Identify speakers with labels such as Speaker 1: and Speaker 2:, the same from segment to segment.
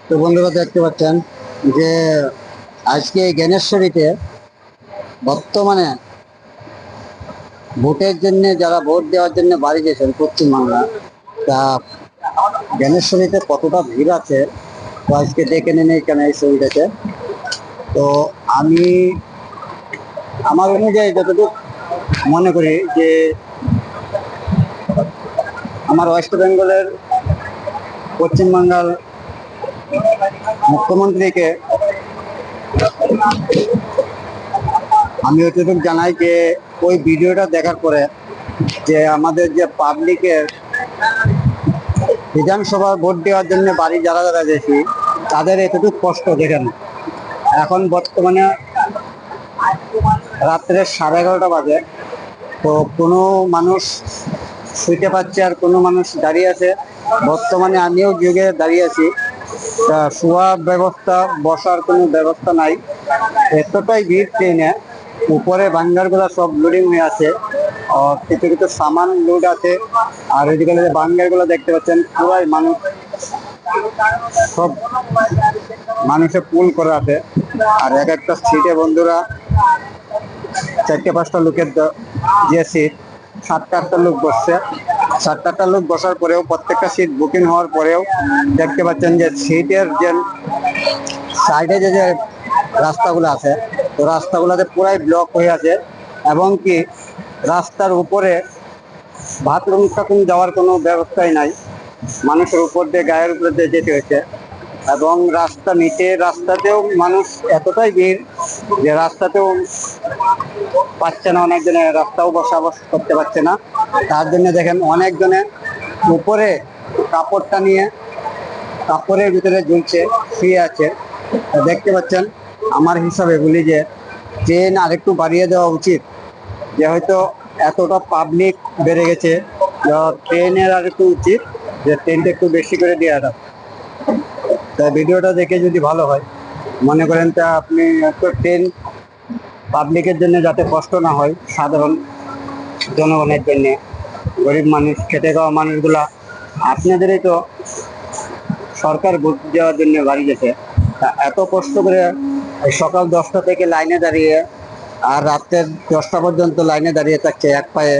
Speaker 1: তো বন্ধুরা দেখতে পাচ্ছেন যে আজকে জ্ঞানেশ্বরীতে বর্তমানে ভোটের জন্য যারা ভোট দেওয়ার জন্য বাড়ি গেছেন পশ্চিমবাংলা, তা জ্ঞানেশ্বরীতে কতটা ভিড় আছে তো আজকে দেখে নেন এখানে এই ছবিটাতে। তো আমি আমার অনুযায়ী যতটুকু মনে করি যে আমার ওয়েস্ট বেঙ্গলের পশ্চিমবাংলার মুখ্যমন্ত্রীকে আমি যতটুকু জানাই যে ওই ভিডিওটা দেখার পরে যে আমাদের যে পাবলিকের বিধানসভা ভোট দেওয়ার জন্য বাড়ি যারা যারা গেছি তাদের এতটুকু কষ্ট দেখেন। এখন বর্তমানে রাত্রে 11:30 বাজে, তো কোনো মানুষ শুইতে পারছে আর কোনো মানুষ দাঁড়িয়ে আছে। বর্তমানে আমিও যুগে দাঁড়িয়ে আছি, তা শোয়ার ব্যবস্থা বসার কোনো ব্যবস্থা নাই, এতটাই ভিড় ট্রেনে। উপরে বাঙ্গার গুলা সব লোডিং হয়ে আছে, আর কিছু কিছু সামান লোড আছে। আর এদিকে যে বাঙ্গার গুলো দেখতে পাচ্ছেন পুরাই মানুষ, সব মানুষে পুল করে আছে। আর এক একটা সিটে বন্ধুরা 4-5টা লোকের যে সিট, 7-8টা লোক বসছে। 7-8টা লোক বসার পরেও প্রত্যেকটা সিট বুকিং হওয়ার পরেও দেখতে পাচ্ছেন যে সিটের যে সাইডে যে যে রাস্তাগুলো আছে, তো রাস্তাগুলোতে পুরাই ব্লক হয়ে আছে। এবং কি রাস্তার উপরে বাথরুম টাথরুম যাওয়ার কোনো ব্যবস্থাই নাই, মানুষের উপর দিয়ে গায়ের উপর দিয়ে যেতে হয়েছে। এবং রাস্তা নিচে রাস্তাতেও মানুষ এতটাই ভিড় যে রাস্তাতেও পাচ্ছে না, অনেকজনে রাস্তাও বসাবস করতে পারছে না। তার জন্য দেখেন অনেকজনে উপরে কাপড়টা নিয়ে কাপড়ের ভিতরে ঝুলছে, শুয়ে আছে। দেখতে পাচ্ছেন, আমার হিসাবে বলি যে ট্রেন আরেকটু বাড়িয়ে দেওয়া উচিত। যে হয়তো এতটা পাবলিক বেড়ে গেছে, ট্রেনের আর একটু উচিত যে ট্রেনটা একটু বেশি করে দেওয়াটা। তা ভিডিওটা দেখে যদি ভালো হয়, মনে করেন তা আপনি একটু ট্রেন পাবলিকের জন্য যাতে কষ্ট না হয়, সাধারণ জনগণের জন্য, গরিব মানুষ খেটে খাওয়া মানুষগুলা, আপনাদেরই তো সরকার ভোট দেওয়ার জন্য বাড়ি গেছে। তা এত কষ্ট করে সকাল 10টা থেকে লাইনে দাঁড়িয়ে আর রাতের 10টা পর্যন্ত লাইনে দাঁড়িয়ে থাকছে এক পায়ে,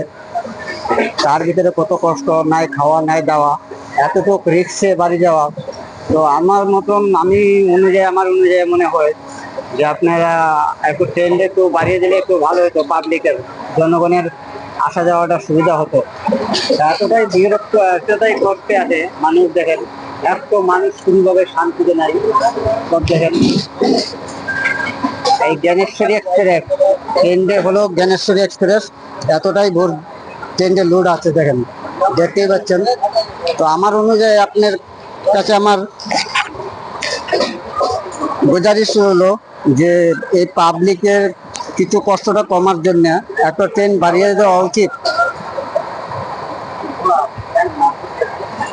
Speaker 1: তার ভিতরে কত কষ্ট, নাই খাওয়া নাই দাওয়া, এতটুকু রিক্সে বাড়ি যাওয়া। তো আমার মতন আমার অনুযায়ী মনে হয় যে আপনারা একটু ট্রেনটা একটু বাড়িয়ে দিলে একটু ভালো হতো, পাবলিকের জনগণের আসা যাওয়াটা সুবিধা হতো। এতটাই বিরক্ত, এতটাই কষ্টে আছে মানুষ। দেখেন এত মানুষ কোনোভাবে শান্তিতে নাই। সব দেখেন এই জ্ঞানেশ্বরী এক্সপ্রেস ট্রেনটা হলো জ্ঞানেশ্বরী এক্সপ্রেস, এতটাই ভোর ট্রেনটা লোড আছে দেখেন, দেখতেই পাচ্ছেন। তো আমার অনুযায়ী আপনার কাছে আমার গুজারিশ হলো যে এই পাবলিকের কিছু কষ্টটা কমার জন্য একটা ট্রেন বাড়িয়ে দেওয়া উচিত।